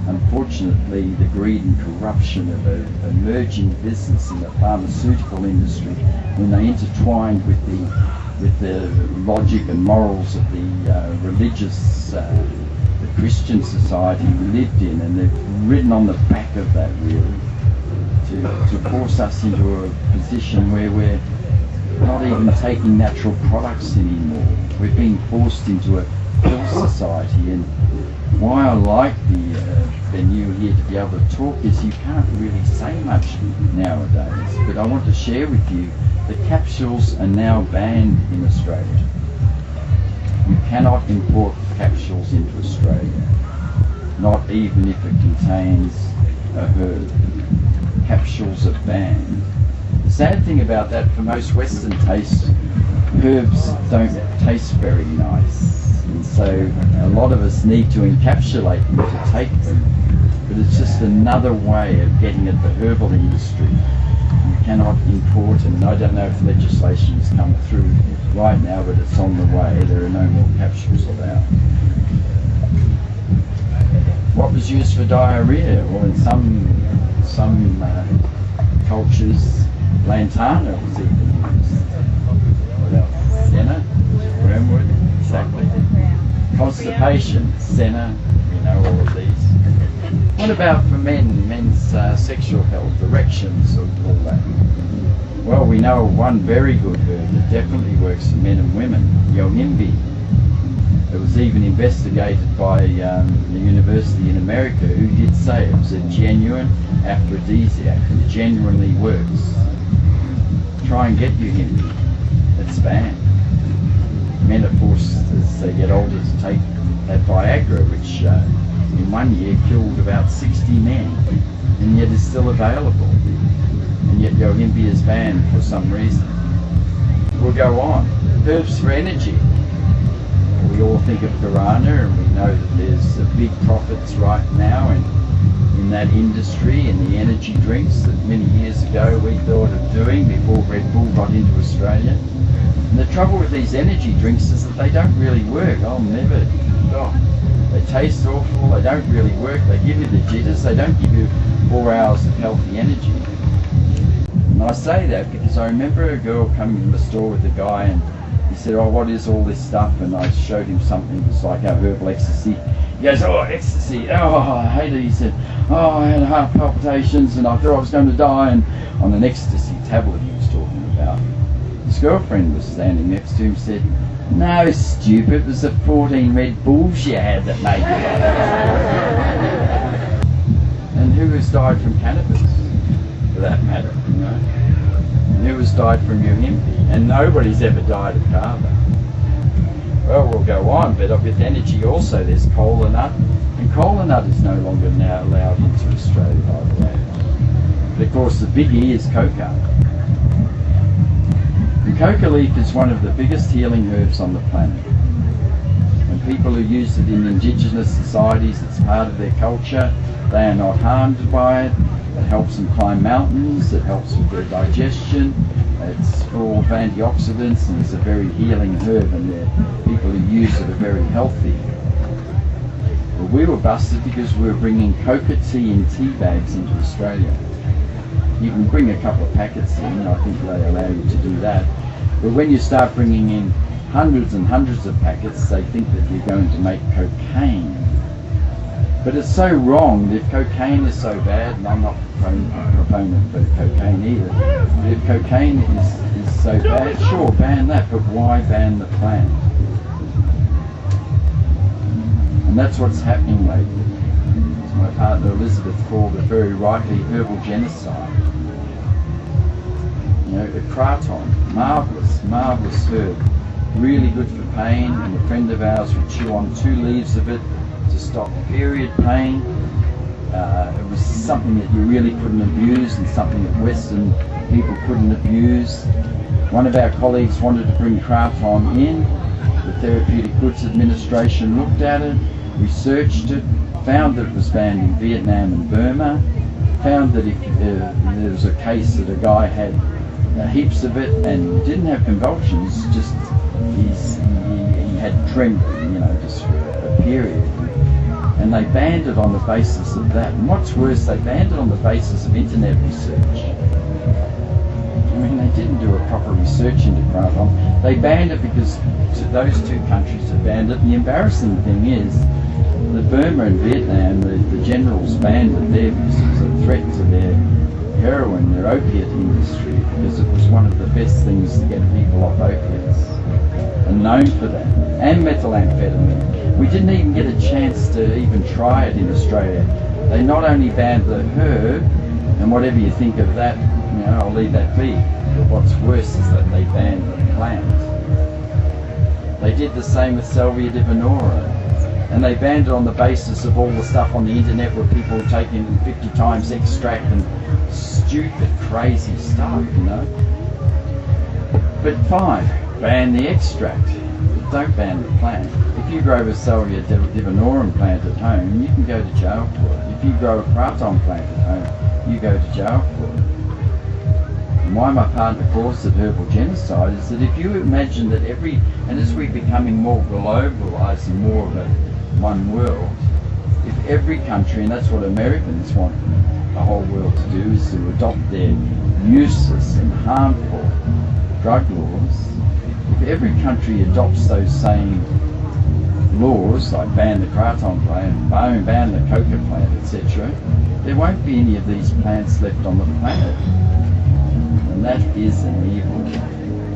unfortunately, the greed and corruption of an emerging business in the pharmaceutical industry, when they intertwined with the logic and morals of the religious, the Christian society we lived in, and they've ridden on the back of that really to force us into a position where we're not even taking natural products anymore. We're being forced into a pill society, and why I like the venue here to be able to talk is you can't really say much nowadays, but I want to share with you the capsules are now banned in Australia. You cannot import capsules into Australia, not even if it contains a herb. Capsules are banned. The sad thing about that, for most Western tastes, herbs don't taste very nice, and so a lot of us need to encapsulate them to take them, but it's just another way of getting at the herbal industry. You cannot import, and I don't know if legislation has come through right now, but it's on the way. There are no more capsules allowed. What was used for diarrhea? Well, in some cultures, lantana was even used. What else? Senna? Wormwood? Exactly. Constipation, senna, you know, all of these. What about for men's sexual health, erections, or all that? Well, we know of one very good herb that definitely works for men and women, yohimbe. It was even investigated by a university in America who did say it was a genuine aphrodisiac. It genuinely works. Try and get yohimbe. It's banned. Men are forced as they get older to take that Viagra, which in 1 year killed about 60 men, and yet is still available. And yet yohimbe is banned for some reason. We'll go on. Herbs for energy. We all think of guarana, and we know that there's big profits right now in that industry, in the energy drinks that many years ago we thought of doing before Red Bull got into Australia. And the trouble with these energy drinks is that they don't really work. They taste awful, they don't really work, they give you the jitters, they don't give you 4 hours of healthy energy. And I say that because I remember a girl coming in the store with a guy, and he said, "Oh, what is all this stuff?" And I showed him something that was like our herbal ecstasy. He goes, "Oh, ecstasy, oh, I hate it." He said, "Oh, I had heart palpitations and I thought I was going to die," and on an ecstasy tablet he was talking about. His girlfriend was standing next to him and said, "No, stupid, it was the 14 Red Bulls you had that made you like that." And who has died from cannabis, for that matter, you know? And who has died from yohimbe? And nobody's ever died of kava. Well, we'll go on, but with energy also there's kola nut, and kola nut is no longer now allowed into Australia, by the way. But of course the biggie is coca. And coca leaf is one of the biggest healing herbs on the planet. When people who use it in indigenous societies, it's part of their culture, they are not harmed by it. It helps them climb mountains, it helps with their digestion, it's full of antioxidants, and it's a very healing herb, and the people who use it are very healthy. Well, we were busted because we were bringing coca tea in tea bags into Australia. You can bring a couple of packets in, I think they allow you to do that. But when you start bringing in hundreds and hundreds of packets, they think that you're going to make cocaine. But it's so wrong. If cocaine is so bad, and I'm not a proponent for cocaine either, but if cocaine is so bad, sure, ban that, but why ban the plant? And that's what's happening lately. As my partner Elizabeth called it very rightly, herbal genocide. You know, kraton, marvellous herb, really good for pain, and a friend of ours would chew on 2 leaves of it to stop period pain. It was something that you really couldn't abuse, and something that Western people couldn't abuse. One of our colleagues wanted to bring kraton in. The Therapeutic Goods Administration looked at it, researched it, found that it was banned in Vietnam and Burma, found that if there was a case that a guy had heaps of it and didn't have convulsions, just he had trembling, you know, just for a period. And they banned it on the basis of that. And what's worse, they banned it on the basis of internet research. I mean, they didn't do a proper research into kratom. They banned it because those two countries have banned it. And the embarrassing thing is that Burma and Vietnam, the generals banned it there because it was a threat to their heroin, their opiate industry, because it was one of the best things to get people off opiates, and known for that, and methamphetamine. We didn't even get a chance to even try it in Australia. They not only banned the herb, and whatever you think of that, you know, I'll leave that be, but what's worse is that they banned the plant. They did the same with Salvia divinorum. And they banned it on the basis of all the stuff on the internet where people were taking 50 times extract and stupid, crazy stuff, you know. But fine, ban the extract, but don't ban the plant. If you grow a Salvia divinorum plant at home, you can go to jail for it. If you grow a kratom plant at home, you go to jail for it. And why my partner calls it herbal genocide is that if you imagine that and as we're becoming more globalized and more of a one world, if every country, and that's what Americans want the whole world to do, is to adopt their useless and harmful drug laws, if every country adopts those same laws, like ban the kratom plant, ban the coca plant, etc., there won't be any of these plants left on the planet. And that is an evil